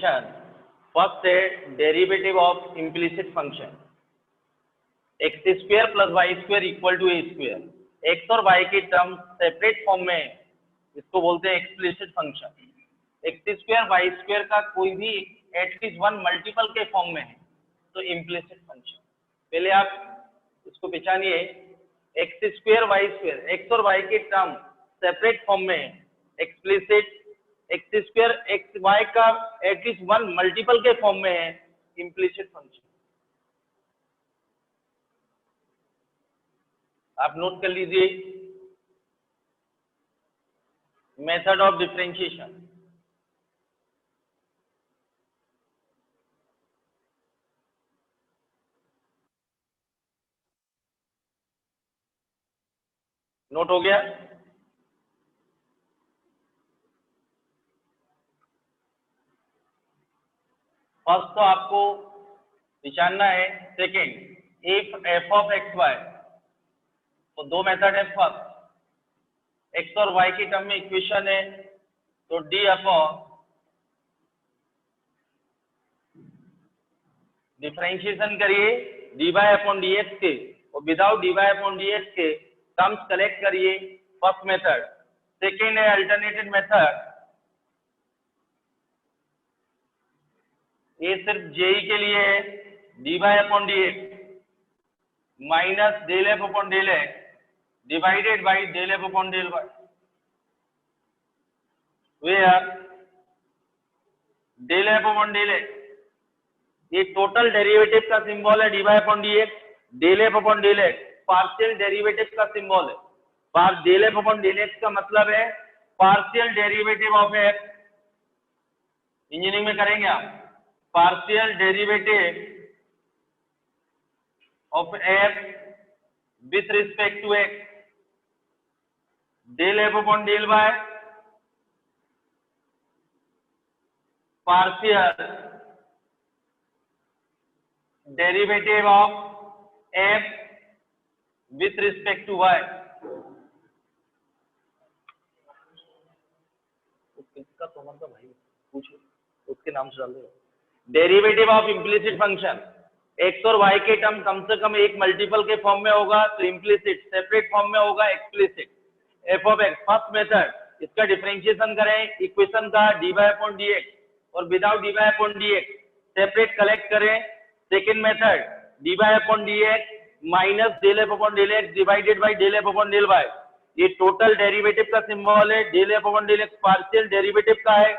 Differentiation. First है derivative of implicit function, x square plus y square equal to a square. X और y की term separate form में, इसको बोलते हैं explicit function. X square y square का कोई भी एटलीस्ट वन मल्टीपल के फॉर्म में है तो इम्प्लिसिट फंक्शन। पहले आप इसको पहचानिए, x square y square, x और वाई की टर्म सेपरेट फॉर्म में है explicit. X square x y का एटलीस्ट वन मल्टीपल के फॉर्म में है इम्प्लिसिट फंक्शन। आप नोट कर लीजिए मेथड ऑफ डिफरेंशिएशन। नोट हो गया? फर्स्ट तो आपको पहचानना है। Second, if f of x y, तो दो मेथड है। फर्स्ट एक्स और वाई की टर्म में इक्वेशन है तो डी अपॉन डिफरेंशिएशन करिए d y upon d x के, और without d y upon d x के टर्म्स कलेक्ट करिए, फर्स्ट मेथड। सेकेंड है अल्टरनेटेड मेथड, ये सिर्फ जेई के लिए है, d y upon d x minus del f upon del x divided by del f upon del y, where del f upon del x ये total derivative का symbol है, d y upon d x, del f upon del x partial derivative का symbol है। पार del f upon del x का मतलब है partial derivative of x. Engineering में करेंगे आप, partial derivative of x with respect to x, del f upon del y partial derivative of f with respect to Y. उसका तो मतलब भाई पूछो, उसके नाम से डाल दो। Derivative of implicit function, x और वाई के टर्म कम से कम एक मल्टीपल के फॉर्म में होगा तो इम्प्लिसिट, सेपरेट फॉर्म में होगा explicit. F of x first method, इसका डिफरेंशिएशन करें इक्वेशन का d y upon d x, और without d y upon d x separate collect करें। Second method, d y upon d x minus del f upon del x divided by del f upon del y, ये total derivative का symbol है। Del f upon del x partial derivative का है,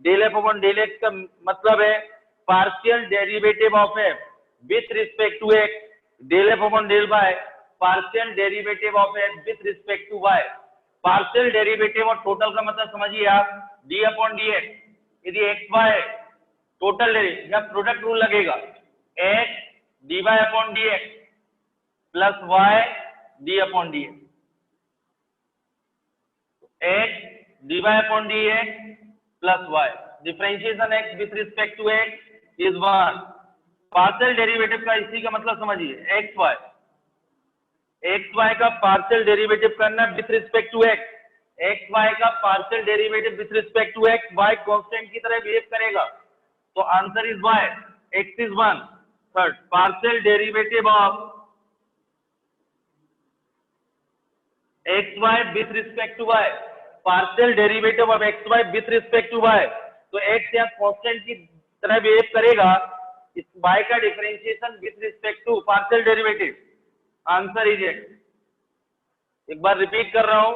del f upon del x का मतलब है partial derivative of f with respect to x, del f upon del y partial derivative of f with respect to y. Partial derivative और total का मतलब समझिए आप, डी अपॉन डी एक्स, यदि x y total derivative, जब product rule लगेगा x d y upon d x plus y d upon d x, x d y upon d x plus y, differentiation x with respect to x is one. Partial derivative का इसी का मतलब समझिए, x y, x y का partial derivative करना with respect to x, x y का partial derivative with respect to x, y constant की तरह बिहेव करेगा तो answer is y, x is one. Third, partial derivative of x y with respect to y, partial derivative of x y with respect to y, तो x यहाँ constant की तरह behave करेगा, इस वाई का differentiation with respect to partial derivative, answer is x. एक बार repeat कर रहा हूं,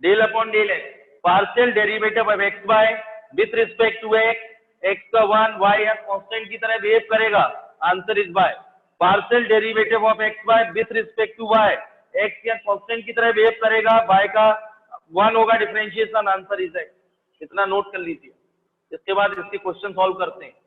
del upon del x partial derivative of x y with respect to x, x का वन वाई यहाँ कांस्टेंट की तरह बिहेव करेगा, answer is y. Partial derivative of x y with respect to y, x या constant की तरह behave करेगा, y का वन होगा डिफरेंशिएशन, आंसर इज एक्स। इतना नोट कर लीजिए, इसके बाद इसके क्वेश्चन सॉल्व करते हैं।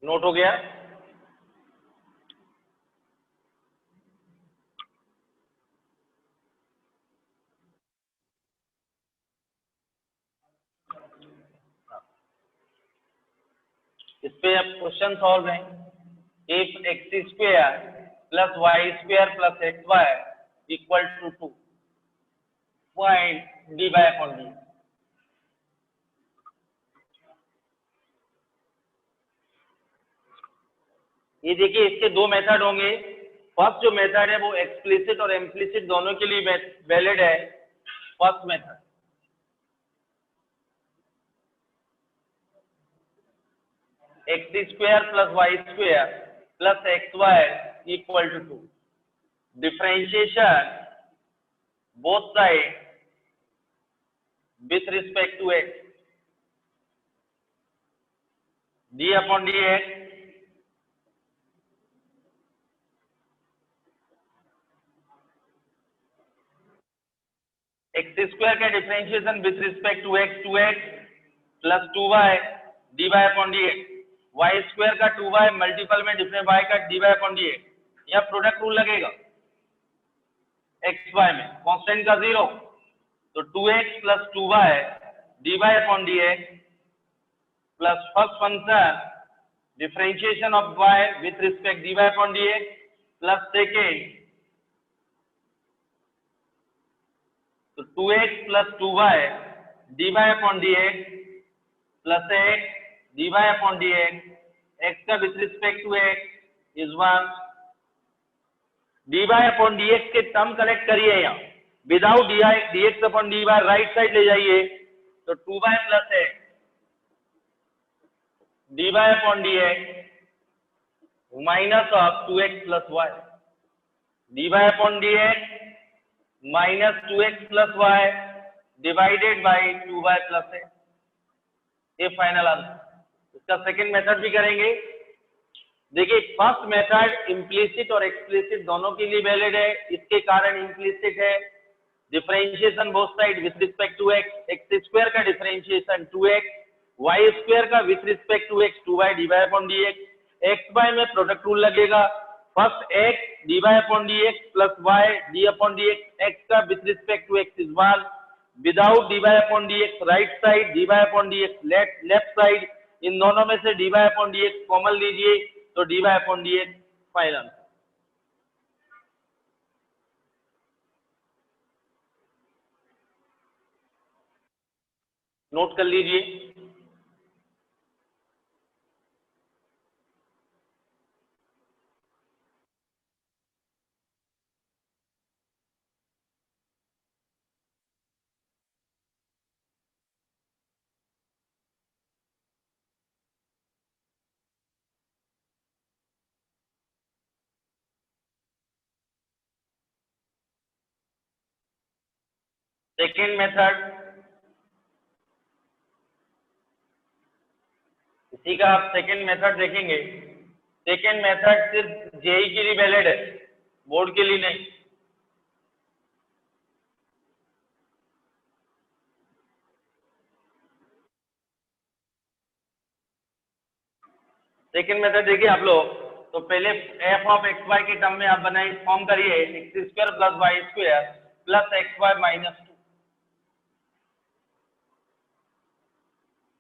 नोट हो गया? इस पे अब क्वेश्चन सॉल्व है। If x square plus y square plus x y equal to 2, find d by upon d. ये देखिए, इसके दो मेथड होंगे। फर्स्ट जो मेथड है वो एक्सप्लिसिट और इम्प्लिसिट दोनों के लिए वैलिड है। First method, x square plus y square plus x y equal to 2, differentiation both side with respect to x, d upon d x x square का differentiation with respect to x plus 2y d y upon d x, y square का 2y multiple में different y का d y upon d x. यह product rule लगेगा x y में, constant का 0, तो 2x plus 2y d y upon d x plus first function differentiation of y with respect dy upon dx plus second, तो 2x plus 2y dy upon dx plus x dy upon dx, x का with respect to x is 1, dy upon dx के term collect करिए यहाँ, without dx upon dy right side ले जाइए, तो 2y plus x dy upon dx minus of 2x plus y, dy upon dx minus 2x plus y divided by 2y plus x, ये final answer. इसका second method भी करेंगे। देखिए, first method implicit और explicit दोनों के लिए valid है। इसके कारण इम्प्लिसिट है, differentiation both side with respect to x, x square का डिफरेंशिएशन 2x, वाई स्क्वायर का with respect to x 2y d y upon d x, x y में प्रोडक्ट रूल लगेगा। First x d y upon d x plus y d upon d x, x का with respect to x is 1, without d y upon d x right side, d y upon d x left side, इन दोनों में से d y upon d x common लीजिए, तो d y upon d x final. Note कर लीजिए। Second method, इसी का आप सेकेंड मेथड देखेंगे। सेकेंड मेथड सिर्फ जेई के लिए वैलिड है, बोर्ड के लिए नहीं। सेकेंड मेथड देखिए आप लोग, तो पहले एफ ऑफ एक्स वाई के टर्म में आप बनाए फॉर्म करिए x square plus y square plus x y minus 2।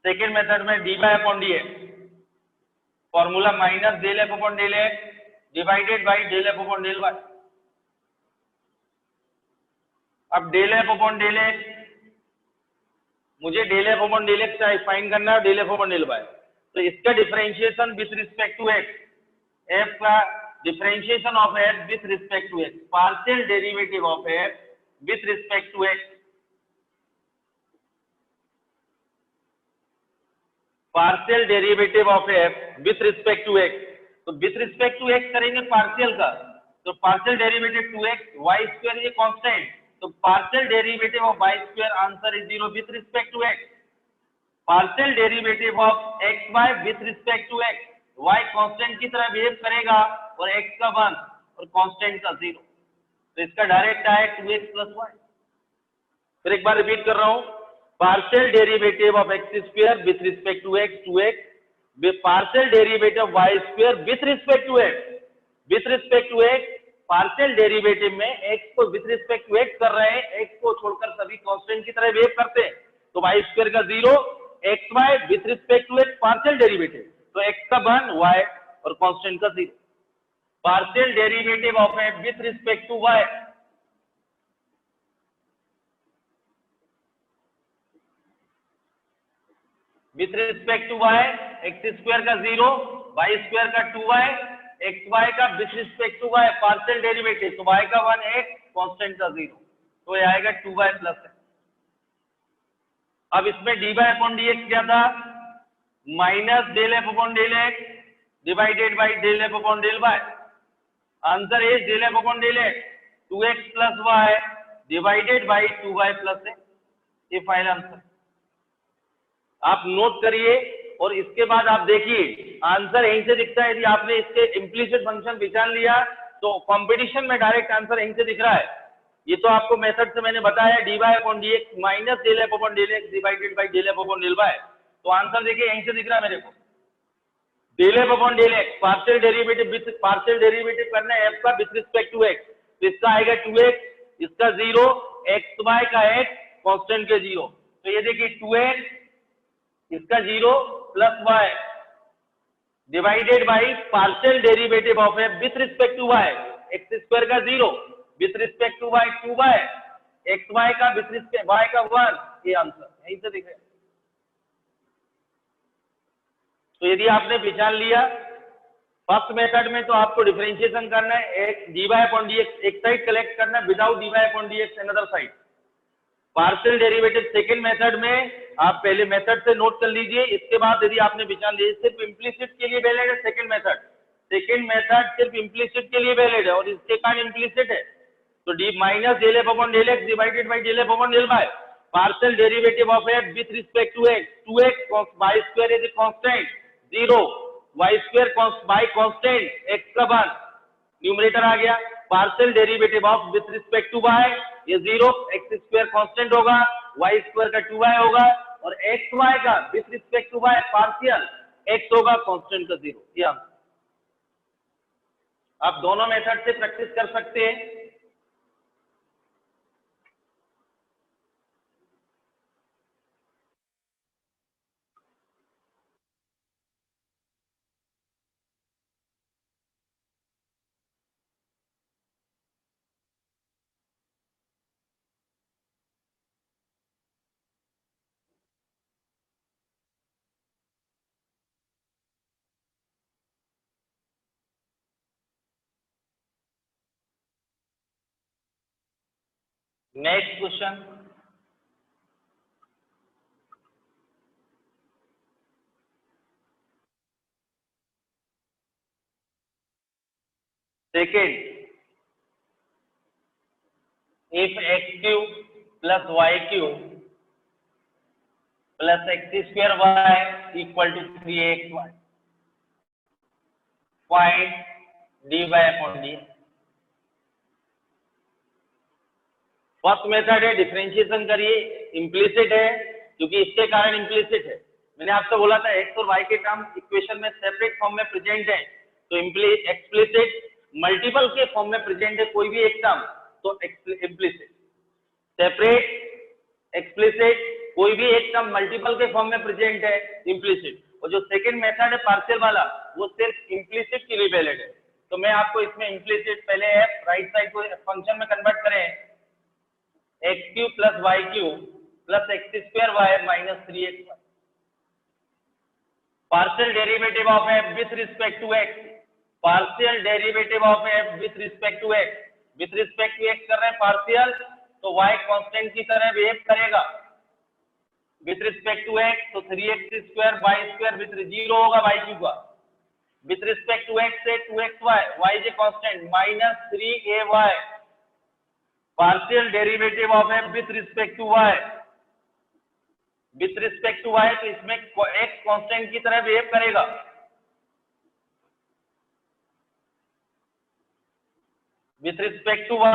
Second method में d y upon d x, formula minus del f upon del x divided by del f upon del y. अब del f upon del x, मुझे del f upon del x find करना है, del f upon del y, तो इसका differentiation with respect to x, f का differentiation of f with respect to x, partial derivative of f with respect to x, partial derivative of f with respect to x, तो with respect to x करेंगे partial का, तो partial derivative 2x, y square ये constant, तो partial derivative of y square answer is 0 with respect to x, partial derivative of x y with respect to x, y constant की तरह behave करेगा और x का 1 और कांस्टेंट का 0, तो इसका डायरेक्ट आए 2x प्लस वाई। फिर एक बार रिपीट कर रहा हूं, partial derivative of x square with respect to x 2x, partial derivative of y square with respect to x, with respect to x, partial derivative में एक्स को with respect to x कर रहे हैं, x को छोड़कर सभी constant की तरह वेव करते हैं, तो वाई स्क्वायर का 0, x y with respect to x partial derivative, तो एक्स का 1 वाई और कांस्टेंट का 0, partial derivative of a with respect to y, with respect to y, x square का 0, वाई स्क्वायर का 2y, एक्स वाई का with respect to y partial derivative, तो y का 1 x, constant का 0, तो ये आएगा 2y प्लस है। अब इसमें dy अपॉन dx क्या था, minus del f upon del x divided by del f upon del y, answer is del f upon del x 2x plus y divided by 2y plus x, ये final answer. आप note करिए और इसके बाद आप देखिए answer यहीं से दिखता है। यदि आपने इसके इम्प्लीसिट फंक्शन पहचान लिया तो कंपटीशन में डायरेक्ट आंसर यहीं से दिख रहा है। ये तो आपको मेथड से मैंने बताया, dy upon dx minus del f upon del x divided by del f upon del y, तो आंसर देखिए यहीं से दिख रहा है मेरे को, del f upon del x partial derivative with partial derivative करना है f का विथ रिस्पेक्ट टू x, तो इसका आएगा 2x, इसका 0, एक्स वाई का x कांस्टेंट के 0, तो ये देखिए 2x इसका 0 plus y divided by partial derivative of f with respect to y, x square का 0 with respect to y 2y, x y का विथ रिस्पेक्ट y का 1, ये आंसर यहीं से दिख रहा है। तो यदि आपने पहचान लिया फर्स्ट मेथड में तो आपको डिफरेंशिएशन करना है, एक dy अपॉन dx एक साइड कलेक्ट करना है without dy upon dx another side, partial derivative second method में आप पहले मेथड से नोट कर लीजिए, इसके बाद यदि आपने पहचान लिया, सिर्फ इम्प्लीसिट के लिए वैलिड है सेकंड मेथड सिर्फ इम्प्लीसिट के लिए वैलिड है और इसके कारण इम्प्लीसिट है, तो d minus del f upon del x divided by del f upon del y, partial derivative of f with respect to x, 2x y square is constant 0, y square by constant x का 1, numerator आ गया, partial derivative of with respect to y, ये 0, x square constant होगा, y square का 2y होगा और x y का with respect to y partial x होगा कांस्टेंट का 0, ये आंसर। आप दोनों मेथड से प्रैक्टिस कर सकते हैं। Next question, second, if x cube plus y cube plus x square y equal to 3xy, find dy upon d. First method है डिफरेंशिएशन करिए, इम्प्लीसिट है क्योंकि इसके कारण इम्प्लीसिट है। मैंने आपसे बोला था एक्स और वाई के टर्म इक्वेशन में सेपरेट फॉर्म में प्रेजेंट है, तो एक्सप्लिसिट मल्टीपल के फॉर्म में प्रेजेंट है कोई भी एक टर्म तो इम्प्लीसिट, सेपरेट एक्सप्लिसिट कोई भी एक टर्म मल्टीपल के फॉर्म में प्रेजेंट है इम्प्लीसिट, और जो सेकंड मेथड है पार्शियल वाला वो सिर्फ इम्प्लीसिट के लिए वैलिड है। तो मैं आपको इसमें इम्प्लीसिट पहले एफ राइट साइड को फंक्शन में कन्वर्ट करें, x cube plus y cube plus x square y minus 3x, partial derivative of f with respect to x, partial derivative of f with respect to x, with respect to x कर रहे हैं partial तो y constant की तरह behave करेगा, with respect to x तो 3x square y square with 0 होगा y cube का, विथ रिस्पेक्ट टू एक्स से 2xy, y is a constant minus 3ay, partial derivative of f with respect to y, with respect to y तो इसमें x constant की तरह behave करेगा, with respect to y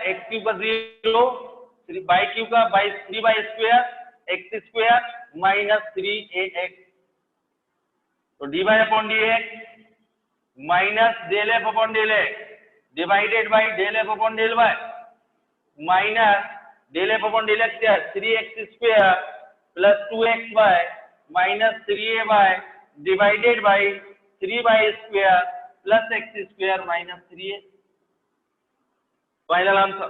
x cube का 0, y cube का 3y square x square minus 3ax, तो dy upon dx minus del f upon del x divided by del f upon del y minus del f upon del x क्या है 3x square plus 2xy minus 3ay divided by 3y square plus x square minus 3a। Final answer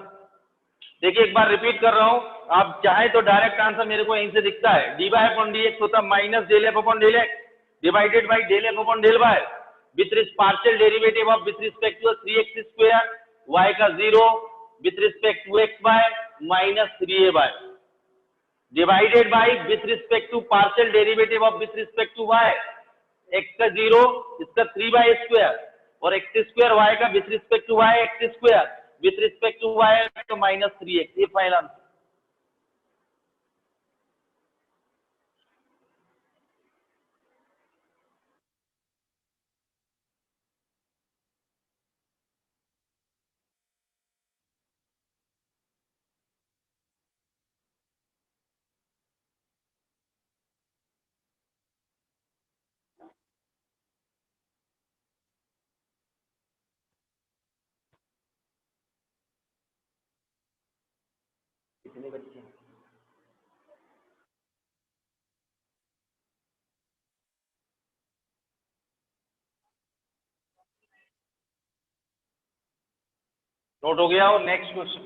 देखिए, एक बार repeat कर रहा हूं, आप चाहे तो डायरेक्ट आंसर मेरे को यहीं से दिखता है, dy अपॉन dx होता minus del f upon del x divided by del f upon del y with partial derivative of with respect to 3x square y का 0 with respect to xy minus 3ay divided by with respect to partial derivative of with respect to y x का 0 इसका 3y square और x square y का with respect to y x square with respect to y तो minus 3x। ये final answer. कितने बच्चे हैं? Note हो गया। और next question,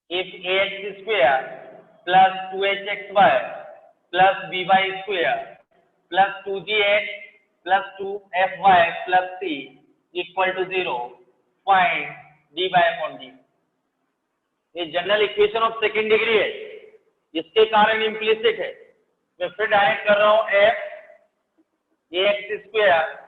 if ax square plus 2hxy plus by square plus 2gx plus 2fy plus c equal to 0, find dy upon d। ये general equation of second degree है, इसके कारण इम्प्लिसिट है। मैं फिर डायरेक्ट कर रहा हूं, f ax square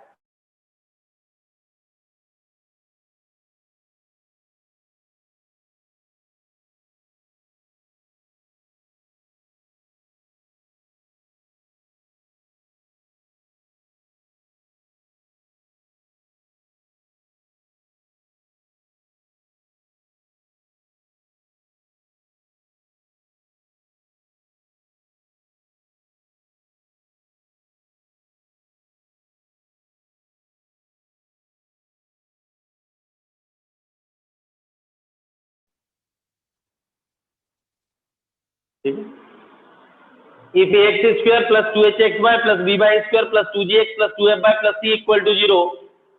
if ax square plus 2hxy plus by square plus 2gx plus 2fy plus c equal to 0,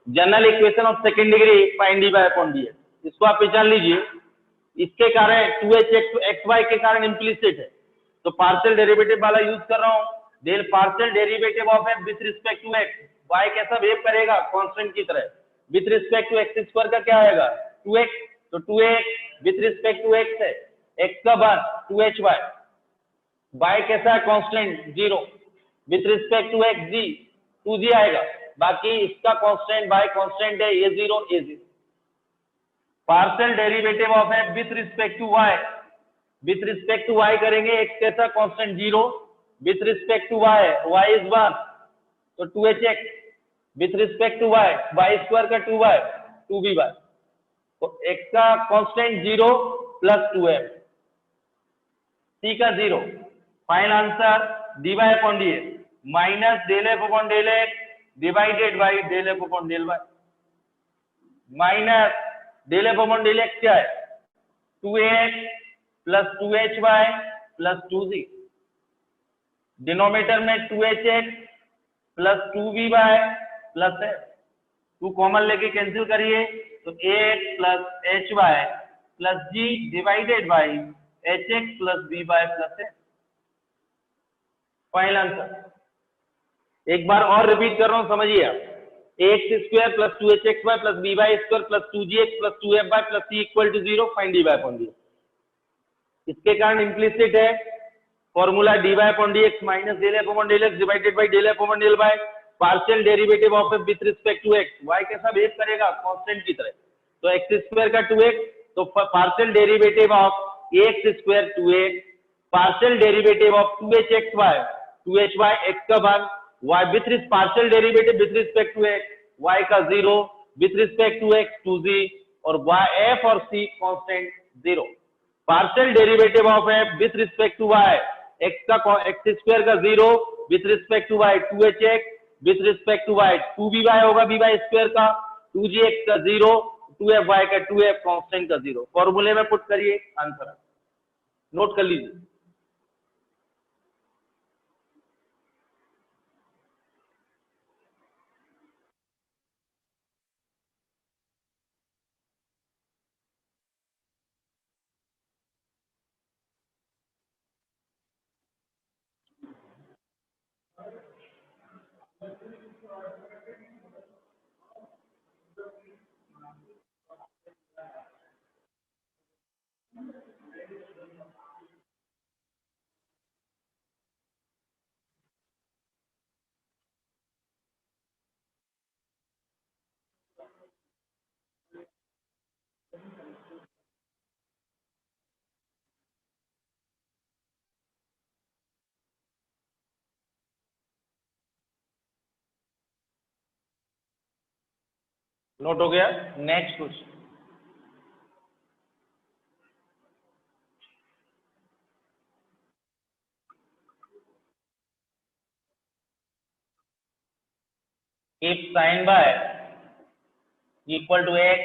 general equation of second degree find dy upon dx। इसको आप पहचान लीजिए, इसके कारण 2hxy के कारण इम्प्लिसिट है, तो पार्शियल डेरिवेटिव वाला यूज कर रहा हूं। Del partial derivative of f with respect to x, y कैसा बिहेव करेगा कांस्टेंट की तरह, with respect to x square का क्या आएगा 2x, तो 2x with respect to x है x का वन 2hy, y कैसा है constant 0 with respect to x g 2g आएगा, बाकी इसका कांस्टेंट y कांस्टेंट है, ये 0 ये 0। Partial derivative of f with respect to y, with respect to y करेंगे, x कैसा constant 0 with respect to y is 1 तो 2hx with respect to y square का 2y 2by, तो x का constant 0 plus 2m, c का 0। Final answer dy upon dx minus del f upon del x divided by del f upon del y minus del f upon del x क्या है 2ax plus 2hy plus 2z, denominator में 2hx plus 2vy plus f, 2 common लेके cancel करिए तो ax plus hy plus g divided by hx plus by plus f। Final answer एक बार और repeat कर रहा हूं, समझिए आप, ax square plus 2hxy plus by square plus 2gx plus 2fy plus c equal to 0, find dy upon dx। इसके कारण इम्प्लिसिट है formula dy upon dx minus del f upon del x divided by del f upon del y, partial derivative of f with respect to x, y कैसा behave करेगा constant की तरह, तो x square का 2x, तो partial derivative of ax square 2x, partial derivative of 2hxy 2hy x का भाग y with partial derivative with respect to x, y का 0 with respect to x 2g और y f और c constant 0। Partial derivative of f with respect to y x square का 0 with respect to y 2hx with respect to y 2by होगा by square का 2gx का 0 2fy का 2f constant का 0। फॉर्मूले में पुट करिए, आंसर नोट कर लीजिए। नोट हो गया। Next question, if sin by equal to x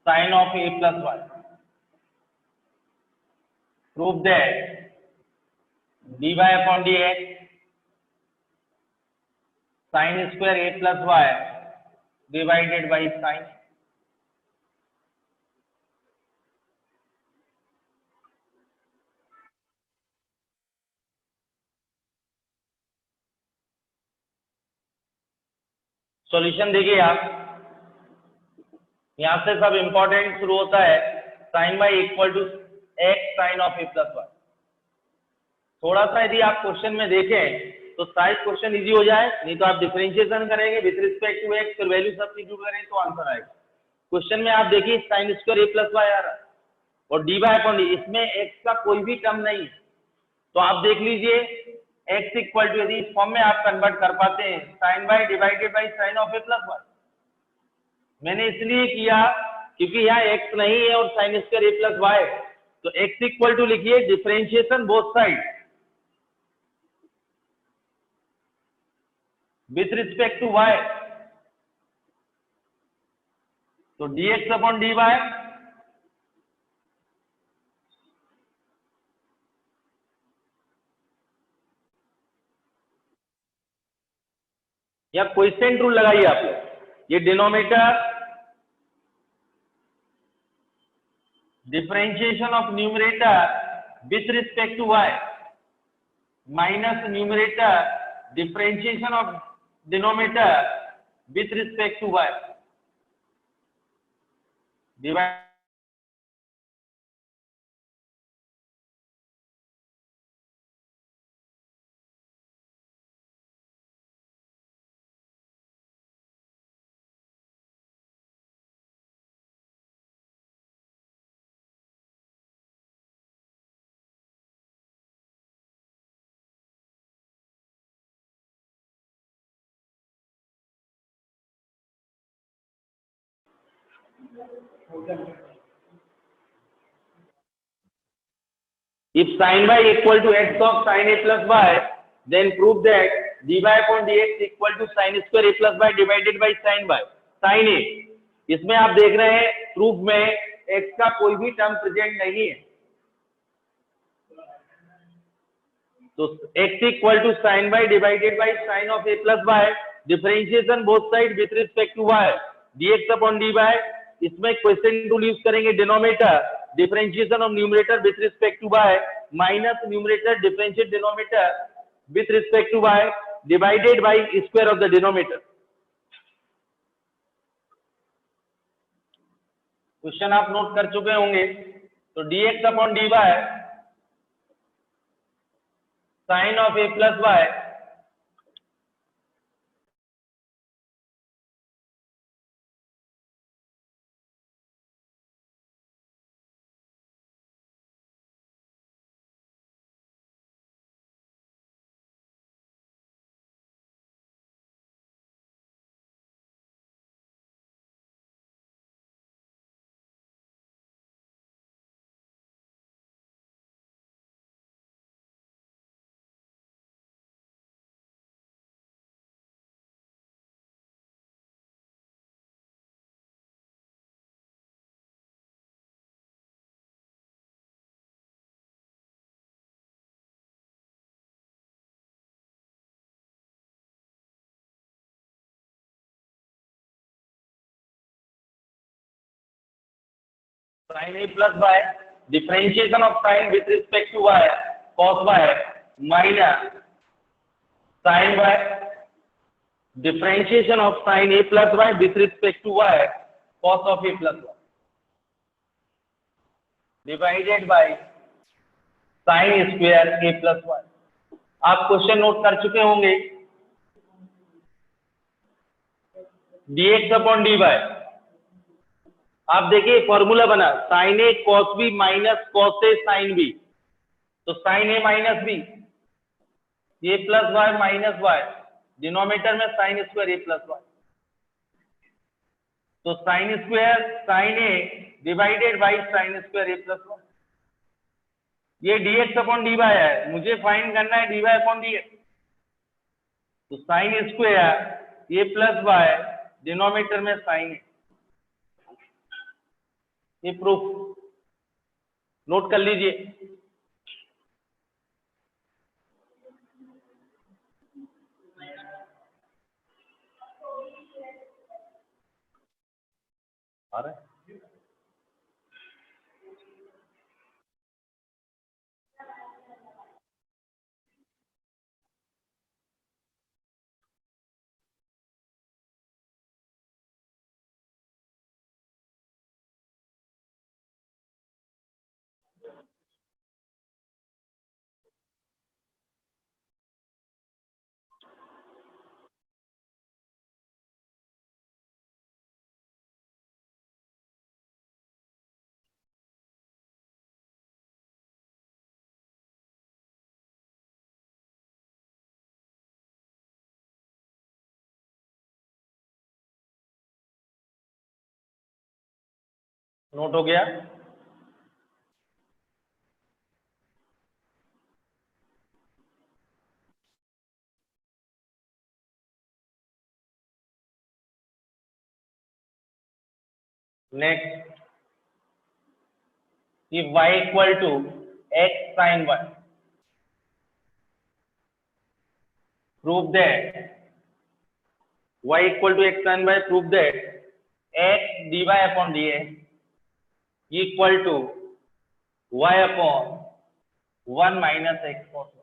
sin of a plus y, prove that dy upon dx sin square a plus y divided by sin। Solution देखिए आप, यहां से सब इंपॉर्टेंट शुरू होता है। sin y equal to x sin of a plus y. थोड़ा सा यदि आप क्वेश्चन में देखें तो शायद क्वेश्चन इजी हो जाए, नहीं तो आप डिफरेंशिएशन करेंगे विथ रिस्पेक्ट टू x, फिर वैल्यू सब्स्टिट्यूट करें तो आंसर आएगा। क्वेश्चन में आप देखिए sine square a plus y आ रहा है और dy अपॉन डी, इसमें x का कोई भी टर्म नहीं है। तो आप देख लीजिए x इक्वल टू, यदि इस फॉर्म में आप कन्वर्ट कर पाते हैं, sine y divided by sine of a plus y. मैंने इसलिए किया क्योंकि यहाँ x नहीं है और sine square a plus y, तो x इक्वल टू लिखिए differentiation both side with respect to y, तो dx अपॉन dy या क्वेश्चन रूल लगाइए आप लोग, ये denominator differentiation of numerator with respect to y minus numerator differentiation of denominator with respect to y divide. If sin y equal to x of sin a plus y, then prove that dy upon dx equal to sin square a plus y divided by sin y, sin a। इसमें आप देख रहे हैं proof में x का कोई भी term present नहीं है, तो x equal to sin y divided by sin of a plus y, differentiation both side with respect to y dx upon dy। इसमें क्वेश्चन टूल यूज करेंगे, denominator differentiation of numerator with respect to y minus numerator differentiate denominator with respect to y divided by square of the denominator. Question आप note कर चुके होंगे, तो dx upon dy sine of a plus y sin a plus y, differentiation of sin with respect to y, cos y minus sin y, differentiation of sin a plus y with respect to y, cos of a plus y, divided by sin square a plus y। आप question note कर चुके होंगे। dx upon dy, आप देखिए formula बना sin a cos b minus cos a sin b, तो sin a minus b, ये plus y minus y, denominator में sin square a plus y, तो sin square sin a divided by sin square a plus y। ये dx upon dy है, मुझे find करना है dy upon dx, तो sin square a plus y denominator में sin a, ये proof note कर लीजिए। आ रहा है? नोट हो गया? नेक्स्ट, कि y equal to x sin y, prove that y equal to x sin y, prove that x dy upon dx equal to y upon 1 minus x cos y।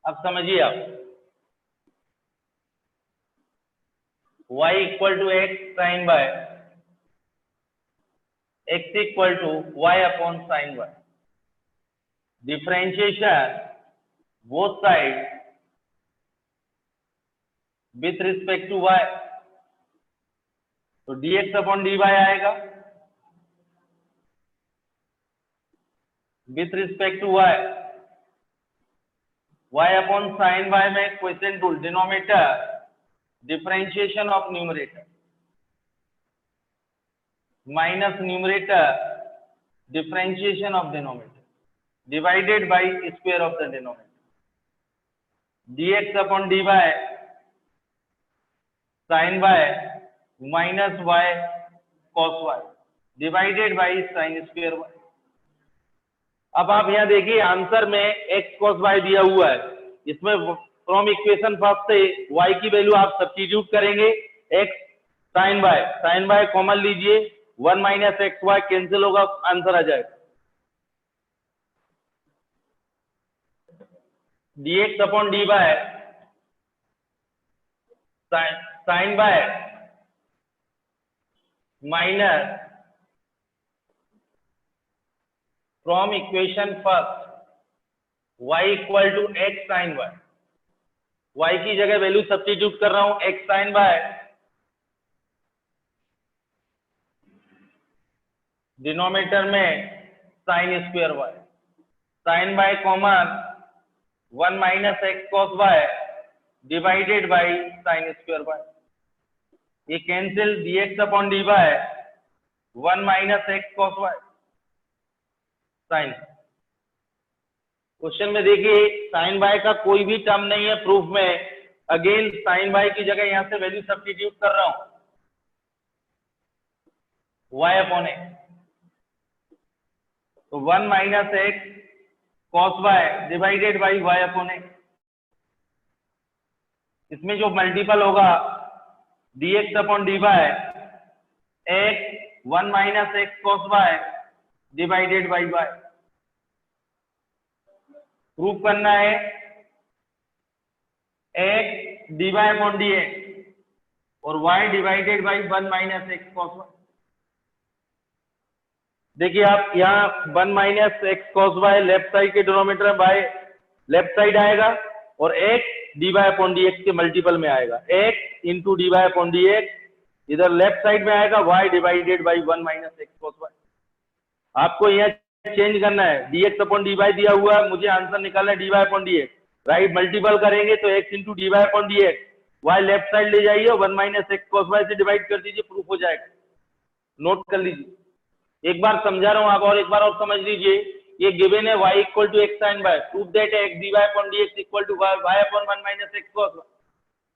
अब समझिए आप, y equal to x sin y, x equal to y upon sin y, differentiation both side with respect to y, तो dx upon dy आएगा with respect to y, y upon sin y में question rule, denominator differentiation of numerator minus numerator differentiation of denominator divided by square of the denominator, dx upon dy sin y minus y cos y divided by sin square y। अब आप यहां देखिए answer में x cos y दिया हुआ है, इसमें from equation first से y की वैल्यू आप सब्स्टिट्यूट करेंगे, x sin y कॉमन लीजिए, 1 माइनस एक्स वाई कैंसिल होगा, आंसर आ जाएगा। dx upon dy sin y minus from equation first y equal to x sin y, y की जगह वैल्यू सब्स्टिट्यूट कर रहा हूं, x sin y डिनोमिनेटर में sin square y, sin y common 1 minus x cos y divided by sin square y, ये cancel, dx upon dy 1 minus x cos y sin। Question में देखिए sin y का कोई भी term नहीं है proof में, अगेन sin y की जगह यहां से वैल्यू सब्स्टिट्यूट कर रहा हूं, y अपॉन x, तो 1 minus x cos y divided by y upon x, इसमें जो मल्टीपल होगा dx upon dy x 1 minus x cos y divided by y. Prove करना है x d y upon d x और y divided by 1 minus x cos y. देखिए आप यहाँ 1 minus x cos वाई लेफ्ट साइड के denominator में by left side आएगा और x d y upon d x के मल्टीपल में आएगा। X into d y upon d x इधर लेफ्ट साइड में आएगा, y divided by 1 minus x cos y. आपको यहाँ चेंज करना है, dx अपॉन dy दिया हुआ है, मुझे आंसर निकालना है dy upon dx, right. Multiple करेंगे तो x into dy upon dx, y left side ले जाइए और 1 माइनस एक्स कॉस वाई से डिवाइड कर दीजिए, प्रूफ हो जाएगा। नोट कर लीजिए, एक बार समझा रहा हूँ, आप और एक बार और समझ लीजिए। ये गिवन है y equal to x sine y, proof that x dy upon dx equal to y upon 1 minus x cos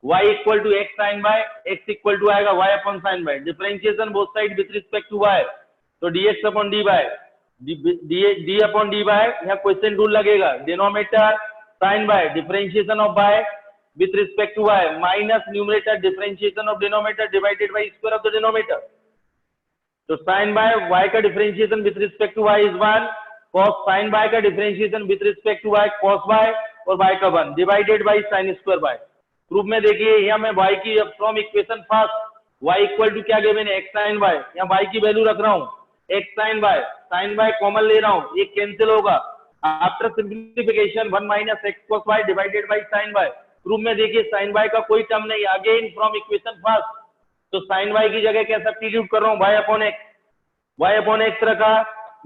y, y equal to x sine y, x equal to आएगा y upon sine y, differentiation both side with respect to y, तो dx upon dy d upon d y, यहाँ quotient rule लगेगा, denominator sine y differentiation of y with respect to y minus numerator differentiation of denominator divided by square of the denominator. तो sine by y का differentiation with respect to y is 1, cos sine bye का differentiation with respect to y cos y और y का 1 divided by sine square by. Proof में देखिए यहाँ मैं y की from equation first y equal to क्या गिवन है एक्स साइन वाई, यहाँ वाई की वैल्यू रख रहा हूँ एक्स साइन बाय कॉमन ले रहा हूँ, ये कैंसिल होगा। After simplification 1 minus x cos y divided by sine y. Proof में देखिए साइन बाय का कोई टर्म नहीं, अगेन फ्रॉम इक्वेशन फर्स्ट, तो साइन वाई की जगह क्या सब्स्टिट्यूट कर रहा हूँ, वाई अपॉन एक्स रखा,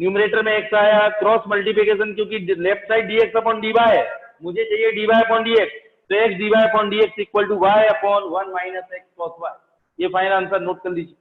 न्यूमरेटर में एक्स आया, क्रॉस मल्टीप्लिकेशन क्योंकि left side dx upon dy है, मुझे चाहिए dy अपॉन dx, तो x dy upon dx equal to y upon 1 minus x cos y. ये फाइनल आंसर नोट कर लीजिए।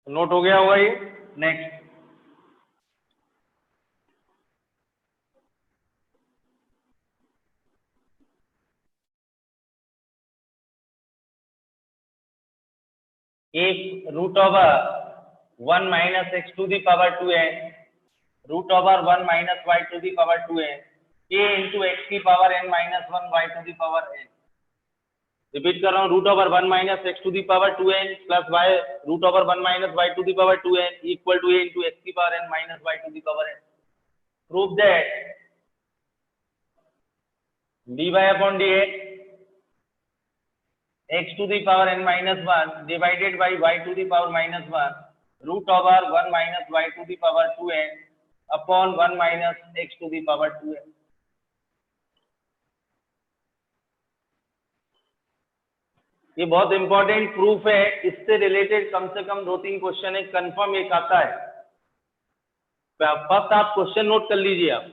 नोट हो गया होगा ये। नेक्स्ट एक root over 1 minus x to the power 2n root over 1 minus y to the power 2n a into x की power n minus 1 y to the power n। Repeat कर रहा हूँ, root over 1 minus x to the power 2n plus y root over 1 minus y to the power 2n equal to a into x की power n minus y to the power n। Prove that dy upon dx x to the power n minus 1 divided by y to the power minus 1 root over 1 minus y to the power 2n upon 1 minus x to the power 2n। ये बहुत important proof है, इससे related कम से कम 2-3 question है, confirm एक आता है। First आप क्वेश्चन नोट कर लीजिए आप।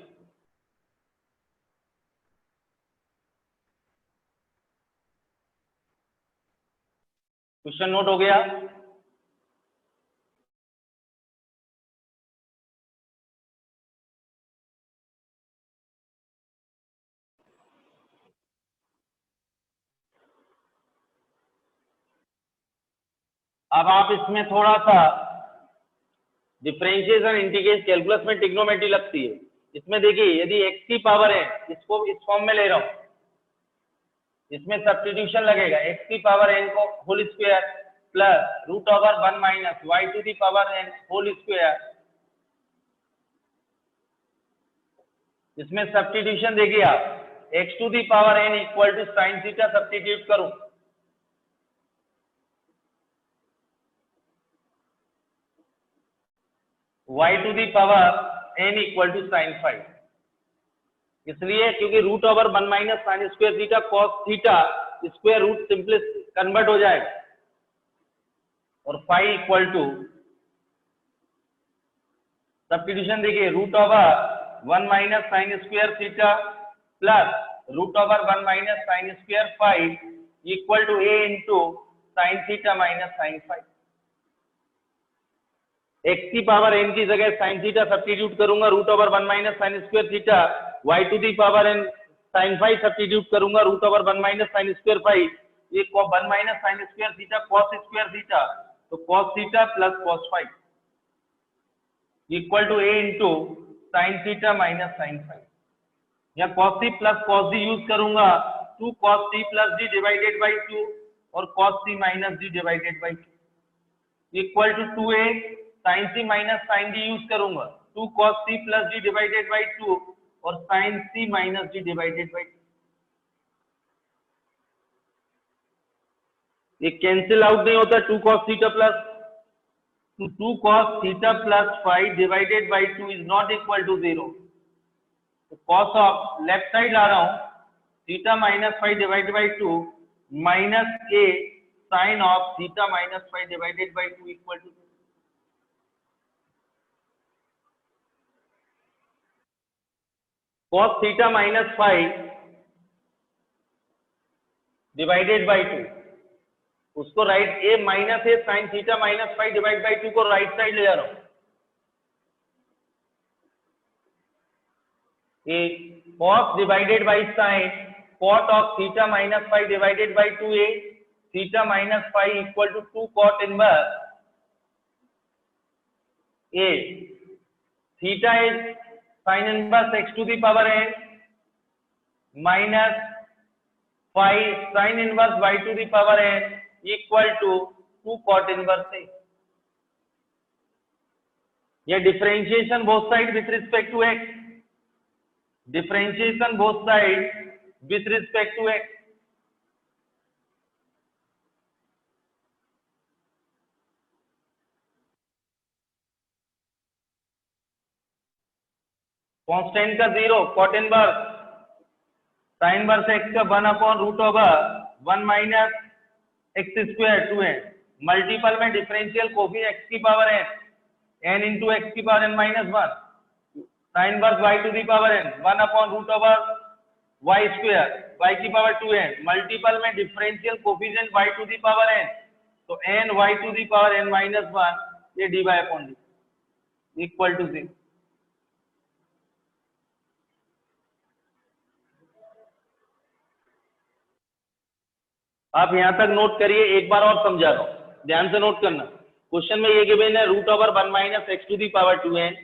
क्वेश्चन नोट हो गया? अब आप इसमें थोड़ा सा डिफरेंशिएशन इंटीग्रेशन कैलकुलस में ट्रिग्नोमेट्री लगती है। इसमें देखिए यदि x की पावर है, इसको इस फॉर्म में ले रहा हूं, इसमें सब्स्टिट्यूशन लगेगा x की पावर n को whole square plus root over 1 minus y to the power n whole square. इसमें सब्स्टिट्यूशन देखिए आप x to the power n equal to sine theta substitute करूं, y to the power n equal to sine phi, इसलिए क्योंकि root over 1 minus sine square theta cos theta square root simply convert हो जाएगा और phi equal to substitution देखिए root over 1 minus sine square theta plus root over 1 minus sine square five equal to a into sine theta minus sine five. x की power n की जगह sine theta substitute करूंगा root over 1 minus sine square theta, y to the power n sine five substitute करूंगा root over 1 minus sine square five, ये 1 minus sine square theta cos square theta, तो cos theta plus cos five equal to a into sine theta minus sine five, या cos c plus cos d use करूंगा 2 cos c plus d divided by 2 और cos c minus d divided by 2 equal to 2a sine c minus sine d use करूंगा 2 cos c plus d divided by 2 और sine c minus d divided by 2। ये cancel out नहीं होता 2 cos theta plus 2 cos theta plus 5 divided by 2 is not equal to 0, तो cos of left side ला रहा हूं theta minus 5 divided by 2 minus a sine of theta minus 5 divided by 2 equal to 0। cos theta minus 5 divided by 2 उसको right a minus a sine theta minus 5 divide by 2 को right side ले जा रहा हूं, a cos divided by sine cot of theta minus 5 divided by 2a theta minus 5 equal to 2 cot inverse a, theta is sine inverse x to the power n minus 5 sine inverse y to the power n equal to 2 cot inverse a। ये differentiation both side with respect to x, differentiation both side with respect to x, constant का 0 cot inverse sine inverse x का 1 upon root over 1 minus x square 2n, multiple में differential coefficient x की power n into x की power n minus 1 sine inverse y to the power n 1 upon root over y square y की power 2n, multiple में differential coefficient y to the power n, तो n y to the power n minus 1 ये dy upon dy equal to 0। आप यहां तक note करिए, एक बार और समझा रहा हूं, ध्यान से नोट करना। क्वेश्चन में ये गिवन है root over 1 minus x to the power 2n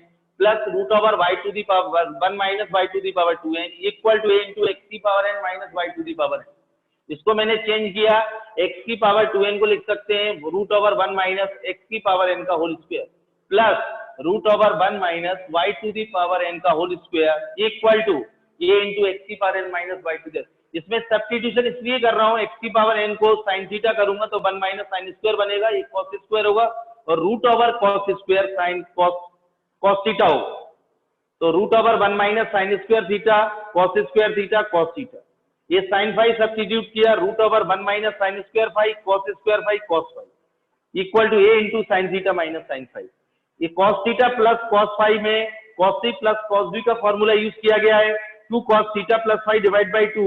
plus root over y to the power 1 minus y to the power 2n equal to a into x की power n minus y to the power n। इसको मैंने change किया, x की power 2n को लिख सकते हैं root over 1 minus x की पावर n का whole square plus root over 1 minus y to the power n का whole square equal to a into x की power n minus y to the. इसमें substitution इसलिए कर रहा हूं, x की पावर n को साइन थीटा करूंगा तो 1 माइनस साइन स्क्वायर बनेगा, ये कॉस स्क्वायर होगा और root over cos square sine cos theta होगा, तो root over 1 minus sine square theta cos square theta cos theta, ये साइन 5 सब्स्टिट्यूट किया root over 1 minus sine square 5 cos square 5 cos 5 equal to a into sine theta minus sine 5। ये cos theta plus cos 5 में cos c plus cos d का formula use किया गया है 2 cos theta plus 5 divide by 2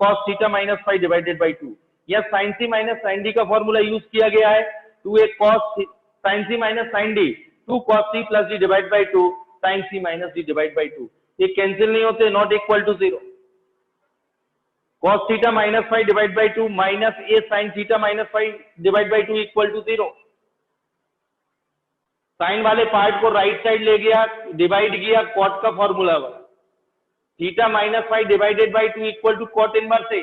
cos theta minus 5 divided by 2, या sin c minus sin d का formula use किया गया है 2a cos sin c minus sin d 2 cos c plus d divide by 2 sin c minus d divide by 2, ये cancel नहीं होते, not equal to 0। cos theta minus 5 divide by 2 minus a sin theta minus 5 divide by 2 equal to 0। Sine वाले part को right side ले गया, divide किया cot का formula वाला, theta minus 5 divided by 2 equal to cot inverse है,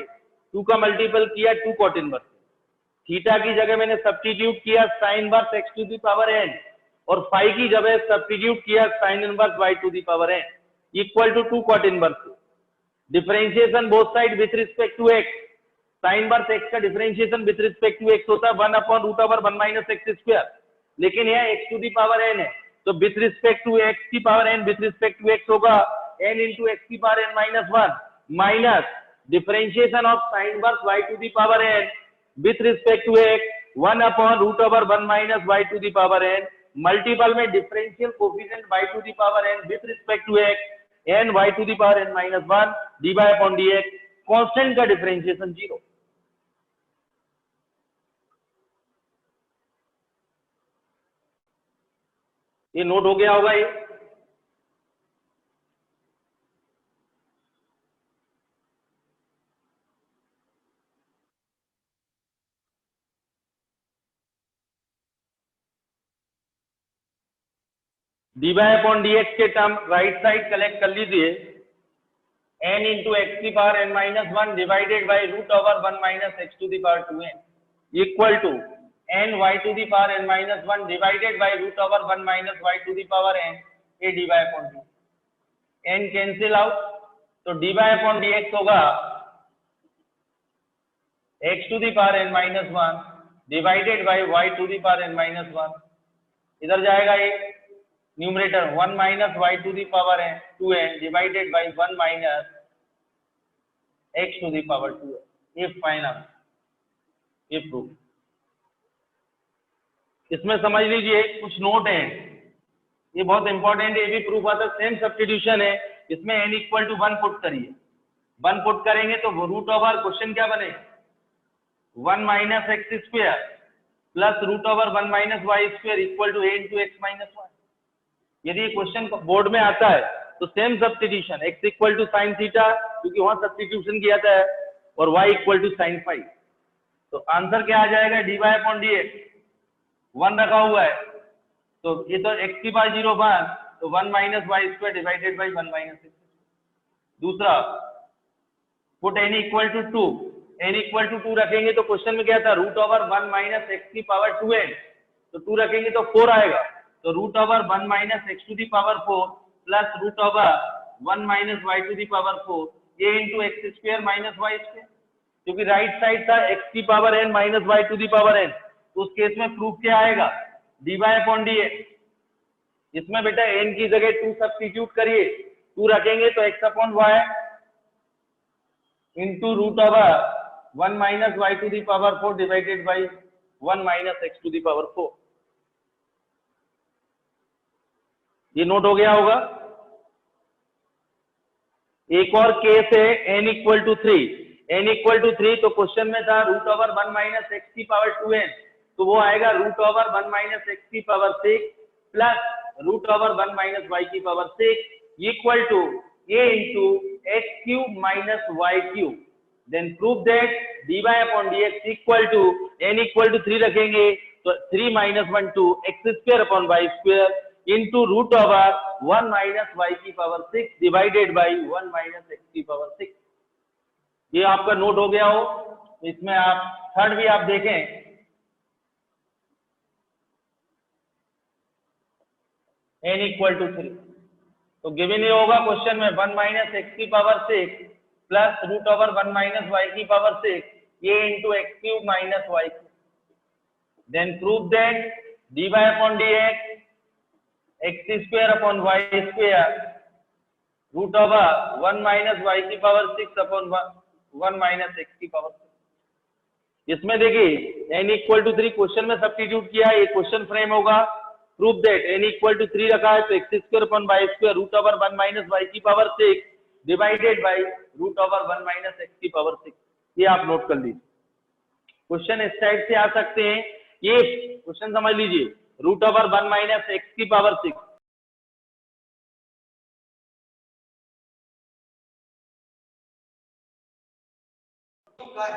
2 का multiple किया 2 कॉट इनवर्स, थीटा की जगह मैंने सब्स्टिट्यूट किया sine inverse x to the power n और 5 की जगह सब्स्टिट्यूट किया sine inverse y to the power n equal to 2 cot inverse. Differentiation both side with respect to x, sine inverse x का differentiation with respect to x होता है 1 upon root over 1 minus x square, लेकिन यह x to the power n है तो with respect to x की power n with respect to x होगा n into x की power n minus one minus differentiation of sine inverse y to the power n with respect to x 1/√1 minus y to the power n multiple में differential coefficient y to the power n with respect to x n y to the power n minus one d y upon d x constant का differentiation 0। ये note हो गया होगा ये। D y upon d x के term right side collect कर लीजिए n into x की power n minus one divided by √1 minus x to the power 2n equal to n y to the power n minus one divided by √1 minus y to the power n a d y upon d n cancel out तो d y upon d x होगा x to the power n minus one divided by y to the power n minus one इधर जाएगा ये numerator 1 minus y to the power n 2n divided by 1 minus x to the power 2n ये final ये proof. इसमें समझ लीजिए कुछ note है ये बहुत इंपॉर्टेंट है ये भी प्रूफ आता है सेम सब्स्टिट्यूशन है इसमें n इक्वल टू 1 पुट करिए 1 पुट करेंगे तो √ओवर क्वेश्चन क्या बनेगा 1 minus x square plus √1 minus y square equal to a into x minus one. यदि क्वेश्चन बोर्ड में आता है तो same substitution x equal to sine theta क्योंकि वहां सब्स्टिट्यूशन किया था और y equal to sine phi तो आंसर क्या आ जाएगा d y upon d x 1 रखा हुआ है तो ये तो x की पावर 0 1 तो 1 minus y square divided by 1 minus x. दूसरा put n equal to 2 n equal to 2 रखेंगे तो क्वेश्चन में क्या था √1 माइनस एक्स की पावर 2n तो 2 रखेंगे तो 4 आएगा तो √1 minus x to the power 4 plus √1 minus y to the power 4 ये into x square minus y square क्योंकि राइट साइड था एक्स की power n minus y to the power n तो उस केस में प्रूफ क्या आएगा d y upon d x. इसमें बेटा एन की जगह 2 सब्स्टिट्यूट करिए 2 रखेंगे तो x upon y into √1 minus y to the power 4 divided by 1 minus x to the power 4। ये नोट हो गया होगा। एक और केस है n इक्वल टू 3 तो क्वेश्चन में था √1 माइनस एक्स की पावर 2n तो वो आएगा √1 माइनस एक्स की पावर 6 प्लस √1 माइनस वाई की power 6 equal to a into x cube minus y cube then prove that d y upon d x equal to n equal to 3 रखेंगे तो 3 minus 1 2 x square upon y square into √1 minus y की power 6 divided by 1 minus x की power 6। ये आपका note हो गया हो तो इसमें आप थर्ड भी आप देखें n इक्वल टू 3 तो गिवन ये होगा क्वेश्चन में 1 माइनस एक्स की पावर 6 प्लस √1 माइनस वाई की पावर 6 ये into x cube minus y then prove that d y upon d x x square upon y square √1 minus y की power 6 upon 1 minus x की power 6। इसमें देखिए n equal to 3 question में substitute किया ये question frame होगा prove that n equal to 3 रखा है तो x square upon y square √1 minus y की power 6 divided by √1 minus x की पावर 6। ये आप नोट कर लीजिए क्वेश्चन इस टाइप से आ सकते हैं। ये क्वेश्चन समझ लीजिए √1 माइनस एक्स की power 6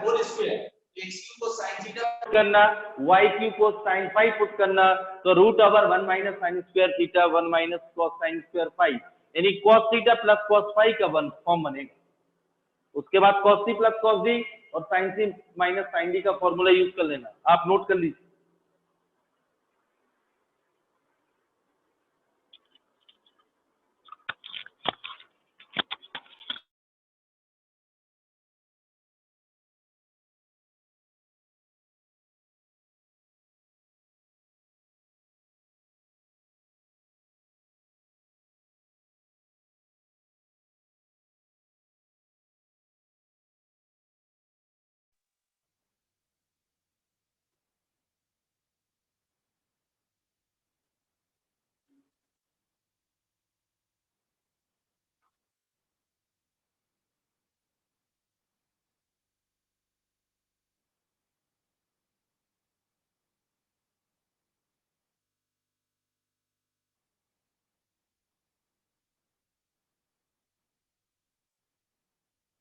whole square x cube को sin थीटा पुट करना y क्यूब को sin फाइव पुट करना तो √1 minus sin square theta 1 minus cos sin square phi यानी cos theta plus cos phi का फॉर्म बनेगा। उसके बाद cos c plus cos d और sin c minus sin d का फॉर्मूला यूज कर लेना आप नोट कर लीजिए।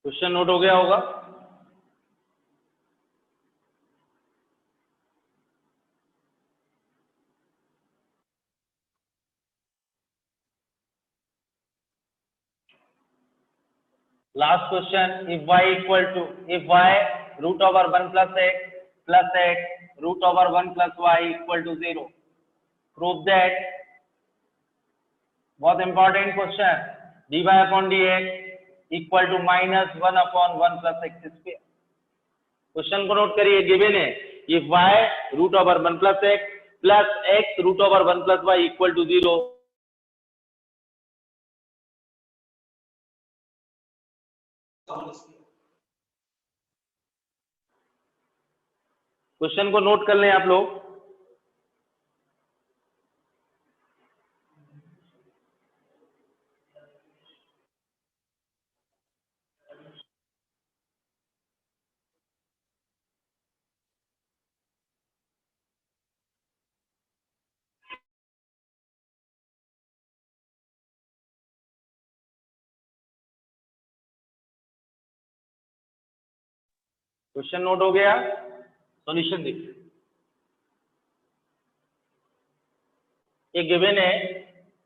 क्वेश्चन नोट हो गया होगा। Last question, if y root over 1 plus x root over 1 plus y equal to 0, prove that, बहुत important question, dy upon dx equal to minus 1 upon 1 plus x square। Question को note करिए, given है if y root over 1 plus x root over 1 plus y equal to 0, question को note कर लें आप लोग। Question note हो गया, सॉल्यूशन देखिए। ये गिवन है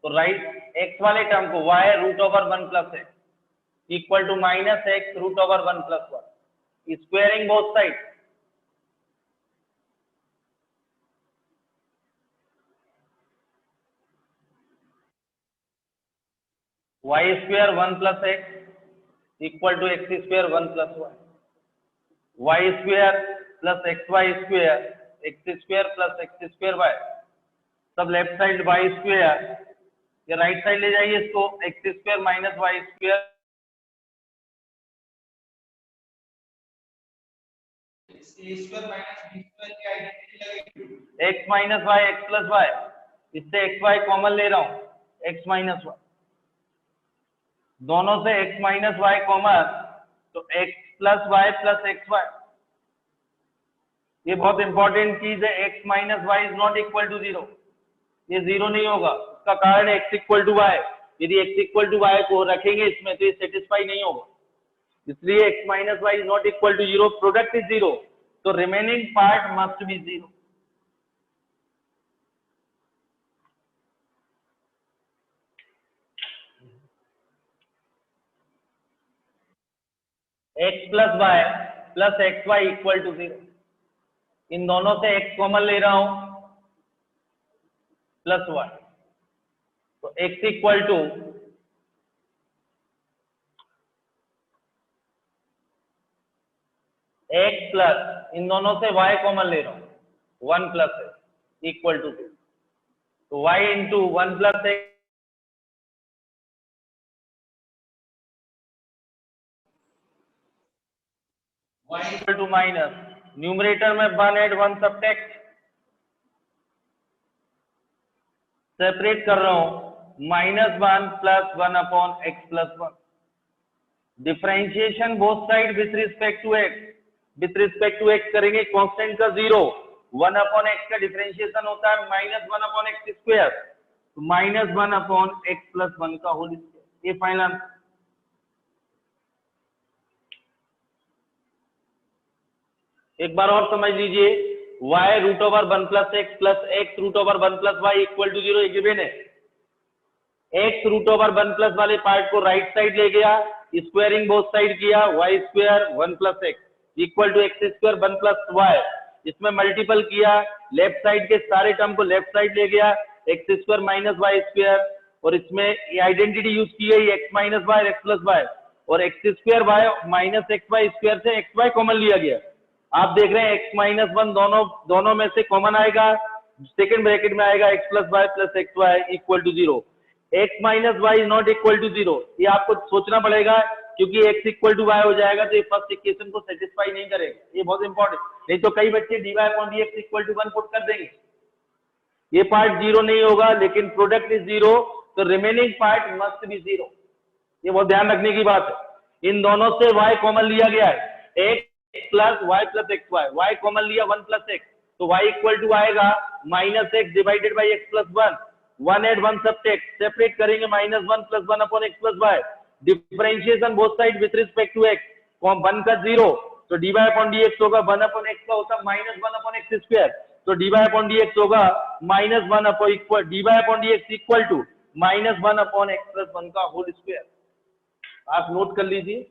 तो राइट एक्स वाले टर्म को y root over 1 plus x equal to minus x root over 1 plus 1, squaring both side, y square 1 plus x equal to x square 1 plus 1, y square plus x y square x square plus x square y, सब left side y square, या right side ले जाइए इसको, x square minus y square x minus y x plus y, इससे x y common ले रहा हूं, x minus y, दोनों से एक्स माइनस वाई कॉमन, तो x plus y plus x y. ये बहुत इंपॉर्टेंट चीज है, x minus y is not equal to 0, ये 0 नहीं होगा, उसका कारण है एक्स इक्वल टू वाई, यदि एक्स इक्वल टू वाई को रखेंगे इसमें तो ये सेटिस्फाई नहीं होगा, इसलिए x minus y is not equal to 0, product is 0, तो remaining part must be 0। X plus x y equal to 0, इन दोनों से एक्स कॉमन ले रहा हूं प्लस वाई, तो x equal to x plus इन दोनों से वाई कॉमन ले रहा हूं 1 प्लस एक्स इक्वल टू 2, तो y into 1 plus x equal to minus, numerator में 1 एड 1 सबट्रैक्ट, सेपरेट कर रहा हूं -1 plus 1 upon x plus 1, differentiation both side with respect to x, with respect to x करेंगे, constant का 0, 1 upon x का differentiation होता है -1 अपॉन एक्स स्क्वायर, तो -1 अपॉन एक्स प्लस 1 का होल स्क्वायर, ये फाइनल आंसर। एक बार और समझ लीजिए, y root over 1 plus x root over 1 plus y equal to 0 given है, एक्स रूट ओवर 1 प्लस वाले पार्ट को राइट साइड ले गया, स्क्वायरिंग बोथ साइड किया, y square 1 plus x equal to x square 1 plus y, इसमें multiple किया, left side के सारे टर्म को लेफ्ट साइड ले गया, x square minus y square, और इसमें आइडेंटिटी यूज की है x minus y x plus y, और x square y minus x y square से एक्स वाई कॉमन लिया गया, आप देख रहे हैं x माइनस 1 दोनों में से कॉमन आएगा, सेकंड ब्रैकेट में आएगा x plus y plus x y equal to 0, x minus y is not equal to 0, ये आपको सोचना पड़ेगा, क्योंकि x इक्वल टू वाई हो जाएगा तो ये फर्स्ट इक्वेशन को सेटिस्फाई नहीं करेगा, ये बहुत इंपॉर्टेंट, नहीं तो कई बच्चे dy upon dx equal to 1 put कर देंगे, ये पार्ट 0 नहीं होगा, लेकिन प्रोडक्ट इज 0, तो रिमेनिंग पार्ट मस्ट बी 0, ये बहुत ध्यान रखने की बात है। इन दोनों से y कॉमन लिया गया है, x plus y plus x y, y common लिया 1 प्लस एक्स, तो y इक्वल टू आएगा minus x divided by x plus 1, 1 add 1 subtract, separate करेंगे -1 plus 1 upon x plus y, differentiation both side with respect to x, 1 का 0, तो dy upon dx होगा 1 upon x का होता minus 1 upon x square, तो dy upon dx होगा minus 1 upon equal dy upon dx equal to minus 1 upon x plus 1 का whole square. आप note कर लीजिए।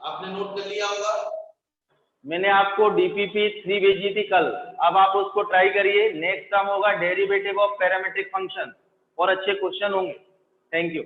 आपने नोट कर लिया होगा। मैंने आपको डीपीपी 3 भेजी थी कल, अब आप उसको ट्राई करिए। नेक्स्ट टर्म होगा डेरिवेटिव ऑफ पैरामीट्रिक फंक्शन और अच्छे क्वेश्चन होंगे। Thank you.